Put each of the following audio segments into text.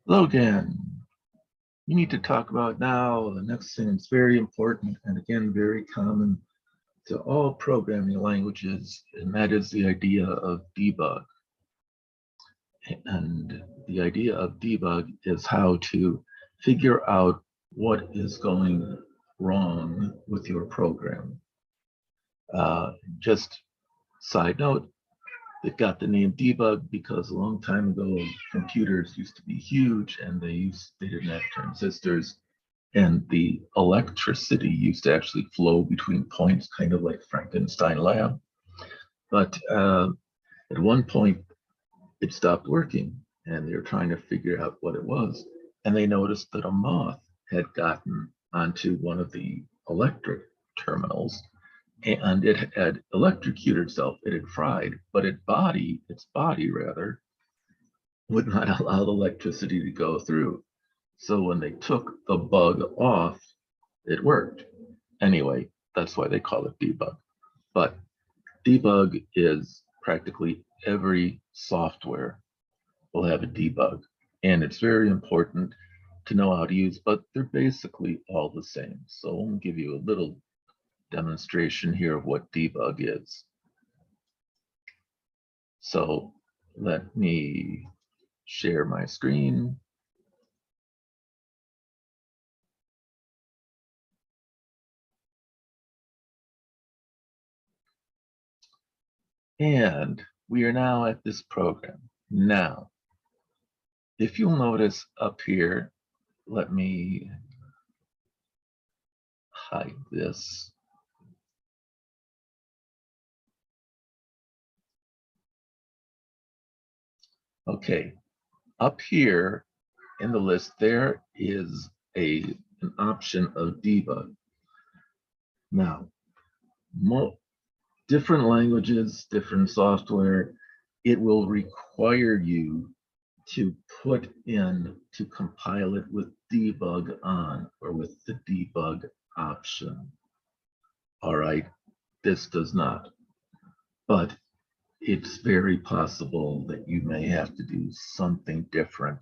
Hello again. We need to talk about now the next thing that's very important and again very common to all programming languages, and that is the idea of debug. And the idea of debug is how to figure out what is going wrong with your program. Just side note, it got the name debug because a long time ago computers used to be huge and they didn't have transistors, and the electricity used to actually flow between points, kind of like Frankenstein lab. But at one point, it stopped working, and they were trying to figure out what it was. And they noticed that a moth had gotten onto one of the electric terminals, and it had electrocuted itself. It had fried, but its body rather, would not allow the electricity to go through. So when they took the bug off, it worked. Anyway, that's why they call it debug. But debug is practically every software will have a debug. And it's very important to know how to use, but they're basically all the same. So I'm going to give you a little demonstration here of what debug is. So let me share my screen. And we are now at this program. Now, if you'll notice up here, let me hide this. Okay, up here in the list, there is an option of debug. Now, different languages, different software, it will require you to put in to compile it with debug on or with the debug option. All right, this does not, but it's very possible that you may have to do something different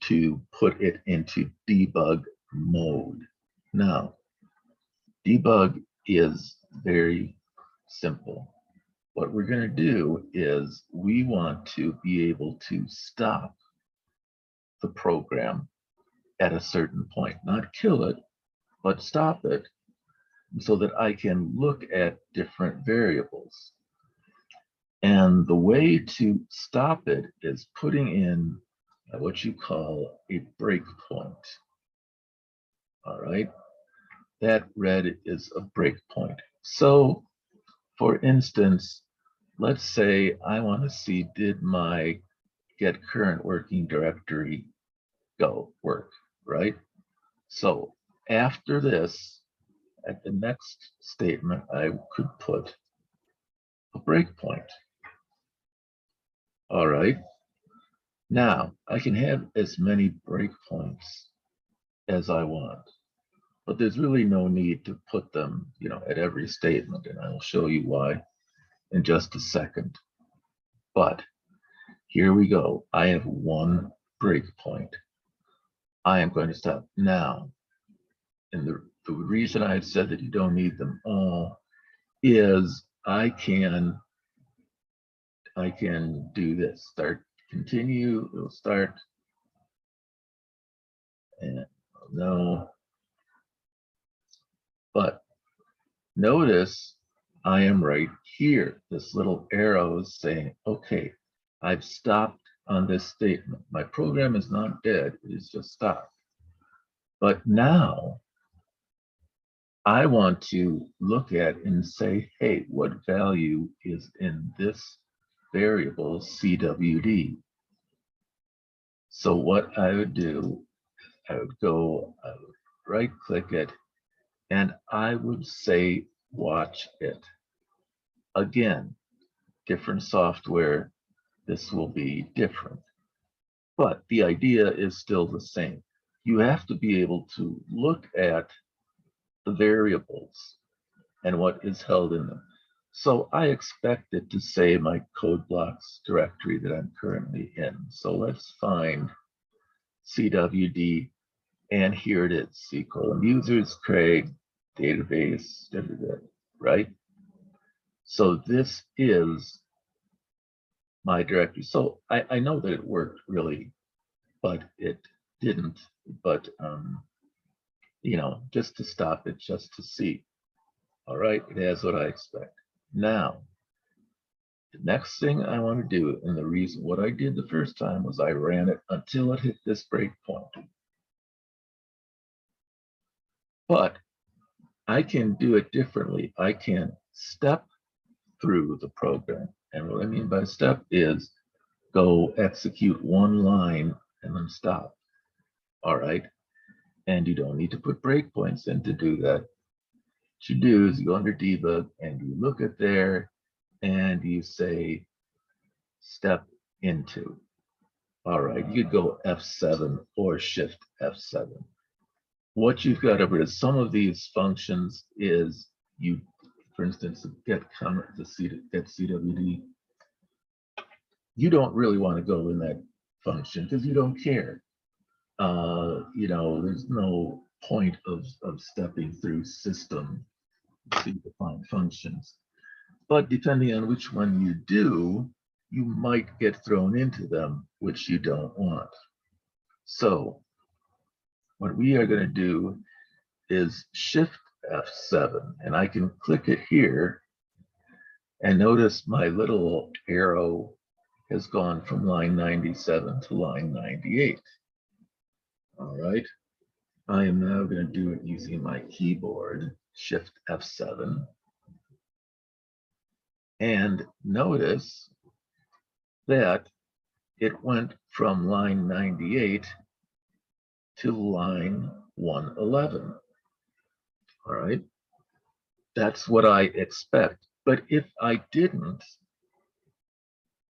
to put it into debug mode. Now, debug is very simple. What we're going to do is we want to be able to stop the program at a certain point, not kill it, but stop it so that I can look at different variables. And the way to stop it is putting in what you call a breakpoint. All right, that red is a breakpoint. So for instance, let's say I want to see, did my get current working directory go work, right? So after this, at the next statement, I could put a breakpoint. All right. Now I can have as many breakpoints as I want, but there's really no need to put them, at every statement, and I'll show you why in just a second. But here we go. I have one breakpoint. I am going to stop now. And the reason I said that you don't need them all is I can do this. Start, continue, it'll start, and no. But notice I am right here. This little arrow is saying, okay, I've stopped on this statement. My program is not dead, it is just stopped. But now I want to look at and say, hey, what value is in this variable CWD? So what I would do, I would right click it, and I would say, watch it. Again, different software, this will be different. But the idea is still the same. You have to be able to look at the variables and what is held in them. So I expect it to say my code blocks directory that I'm currently in. So let's find CWD, and here it is, C:users, Craig, database, right? So this is my directory. So I know that it worked really, but it didn't. But you know, just to stop it, just to see. All right, it has what I expect. Now, the next thing I want to do, and the reason what I did the first time was I ran it until it hit this breakpoint. But I can do it differently. I can step through the program. And what I mean by step is go execute one line and then stop. All right. And you don't need to put breakpoints in to do that. What you do is you go under debug and you look at there and you say step into. All right, you could go F7 or shift F7. What you've got over is some of these functions is you, for instance, get CWD. You don't really want to go in that function because you don't care. You know, there's no point of stepping through system to define functions. But depending on which one you do, you might get thrown into them, which you don't want. So what we are going to do is shift F7, and I can click it here, and notice my little arrow has gone from line 97 to line 98. All right, I am now going to do it using my keyboard, shift F7, and notice that it went from line 98 to line 111. All right, that's what I expect. But if I didn't,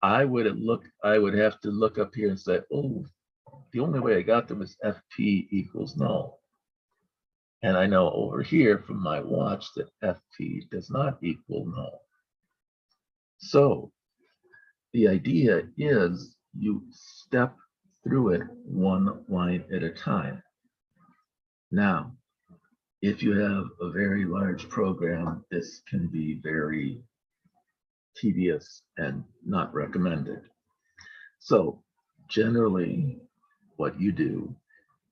I would have to look up here and say, oh, the only way I got them is FP equals null. And I know over here from my watch that FP does not equal null. So the idea is you step through it one line at a time. Now, if you have a very large program, this can be very tedious and not recommended. So generally, what you do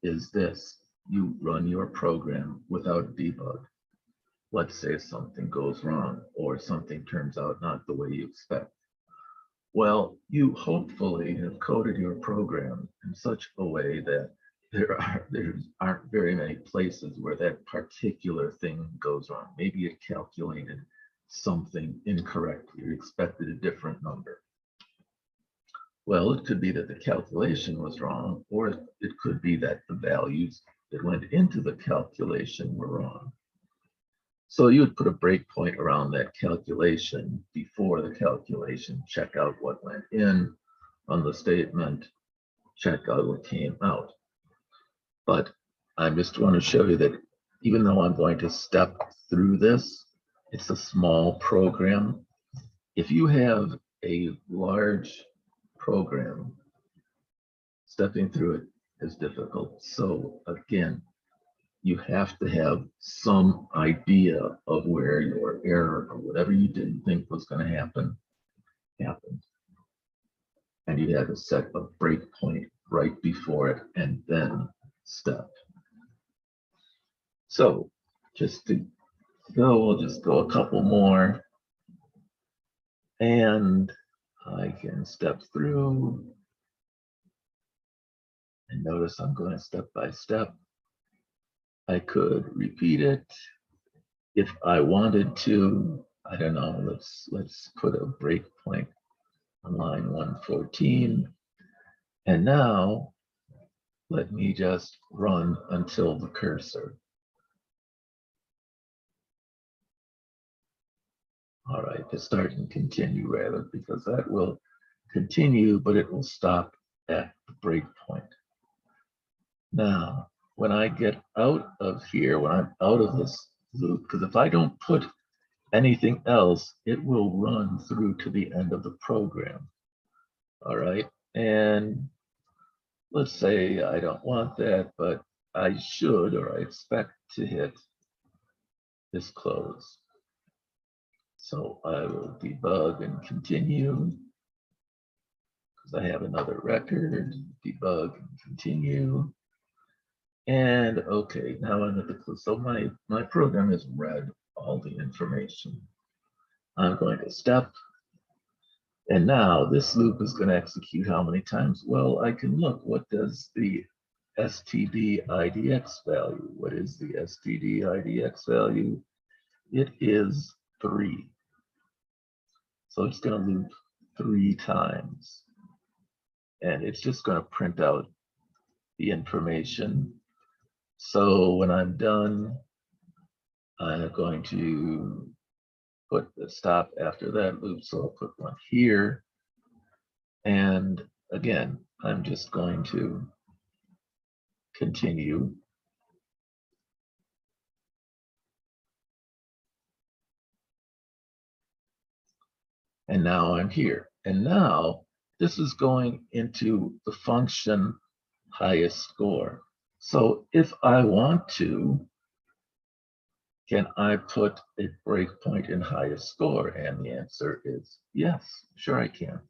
is this. You run your program without debug. Let's say something goes wrong or something turns out not the way you expect. Well, you hopefully have coded your program in such a way that there aren't very many places where that particular thing goes wrong. Maybe it calculated something incorrectly or expected a different number. Well, it could be that the calculation was wrong, or it could be that the values that went into the calculation were wrong. So you would put a breakpoint around that calculation before the calculation, check out what went in on the statement, check out what came out. But I just want to show you that even though I'm going to step through this, it's a small program. If you have a large program, stepping through it is difficult. So again, you have to have some idea of where your error or whatever you didn't think was going to happen happened. And you had to set a breakpoint right before it and then step. So just to go, we'll just go a couple more. And I can step through. And notice I'm going step by step. I could repeat it if I wanted to. I don't know, let's put a breakpoint on line 114. And now let me just run until the cursor. All right, to start and continue rather, because that will continue, but it will stop at the breakpoint. Now, when I get out of here, when I'm out of this loop, because if I don't put anything else, it will run through to the end of the program. All right, and Let's say I don't want that, but I should, or I expect to hit this close. So I will debug and continue because I have another record, debug and continue. And okay, now I'm at the close. So my program has read all the information. I'm going to step. And now this loop is going to execute how many times? Well, I can look, what does the std idx value? What is the std idx value? It is 3. So it's going to loop 3 times. And it's just going to print out the information. So when I'm done, I'm going to put the stop after that loop. So I'll put one here. And again, I'm just going to continue. And now I'm here. And now this is going into the function highest score. So if I want to, can I put a breakpoint in highest score? And the answer is yes, sure I can.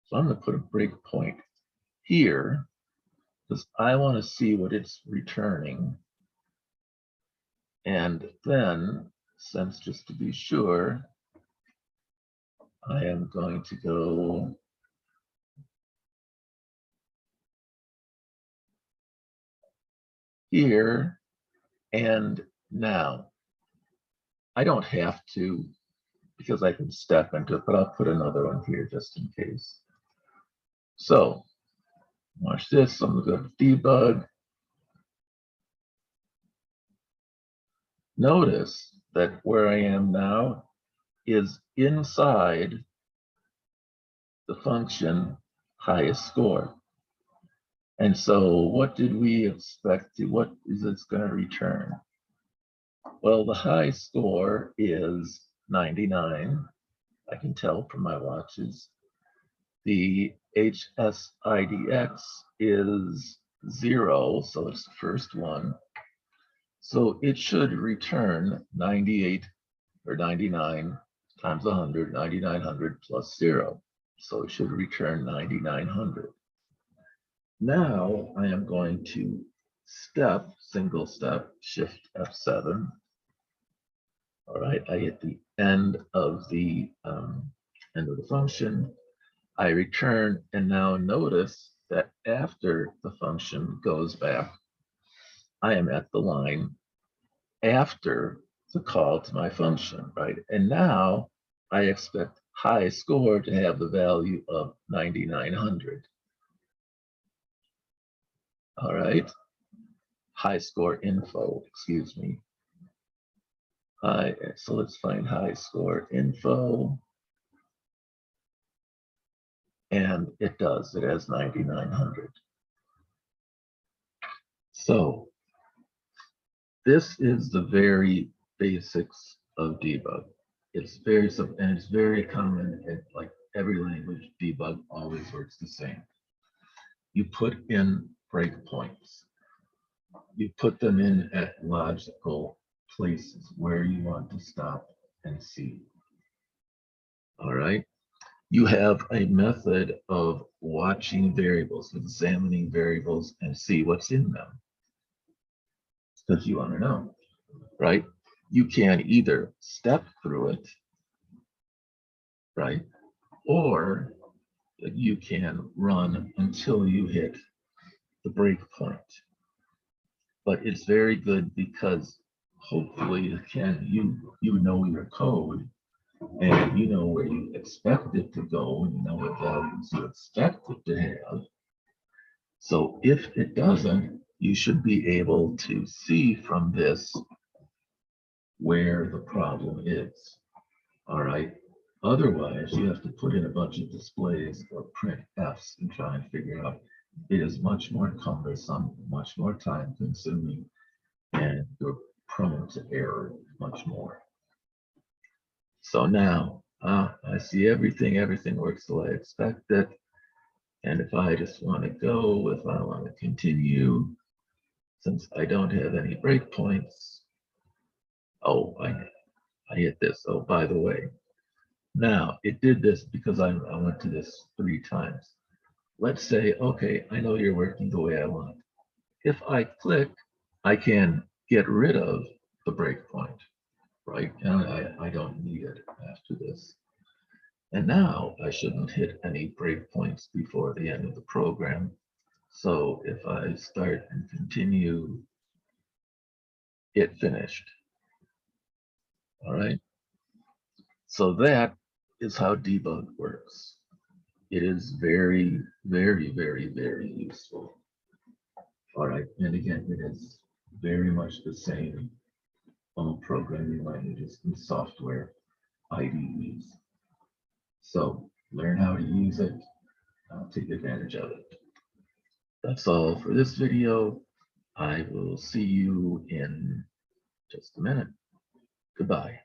So I'm going to put a breakpoint here because I want to see what it's returning. And then, since just to be sure, I am going to go here and now. I don't have to because I can step into it, but I'll put another one here just in case. So watch this. I'm going to go to debug. Notice that where I am now is inside the function highest score. And so what did we expect to, what is it's going to return? Well, the high score is 99. I can tell from my watches. The HSIDX is 0, so it's the first one. So it should return 98 or 99 times 100, 9900 plus 0. So it should return 9900. Now I am going to step, single step, Shift F7. All right, I hit the end of the function. I return, and now notice that after the function goes back, I am at the line after the call to my function, right? And now I expect high score to have the value of 9900. All right, high score info, excuse me. So let's find high score info. And it does, it has 9900. So this is the very basics of debug. It's very simple and it's very common in like every language. Debug always works the same. You put in breakpoints. You put them in at logical places where you want to stop and see. All right. You have a method of watching variables, examining variables, and see what's in them. Because you want to know, right? You can either step through it, right? Or you can run until you hit the breakpoint. But it's very good because hopefully, again, you know your code and you know where you expect it to go and you know what values you expect it to have. So if it doesn't, you should be able to see from this where the problem is. All right. Otherwise, you have to put in a bunch of displays or print Fs and try and figure out. It is much more cumbersome, much more time consuming, and you're prone to error much more. So now I see everything works the way I expected. And if I just want to go, if I want to continue, since I don't have any breakpoints, oh, I hit this. Oh, by the way, now it did this because I went to this 3 times. Let's say, okay, I know you're working the way I want. If I click, I can get rid of the breakpoint, right? And I don't need it after this. And now I shouldn't hit any breakpoints before the end of the program. So if I start and continue, it finished. All right. So that is how debug works. It is very, very, very, very useful. All right. And again, it is very much the same programming languages and software IDEs. So learn how to use it, take advantage of it. That's all for this video. I will see you in just a minute. Goodbye.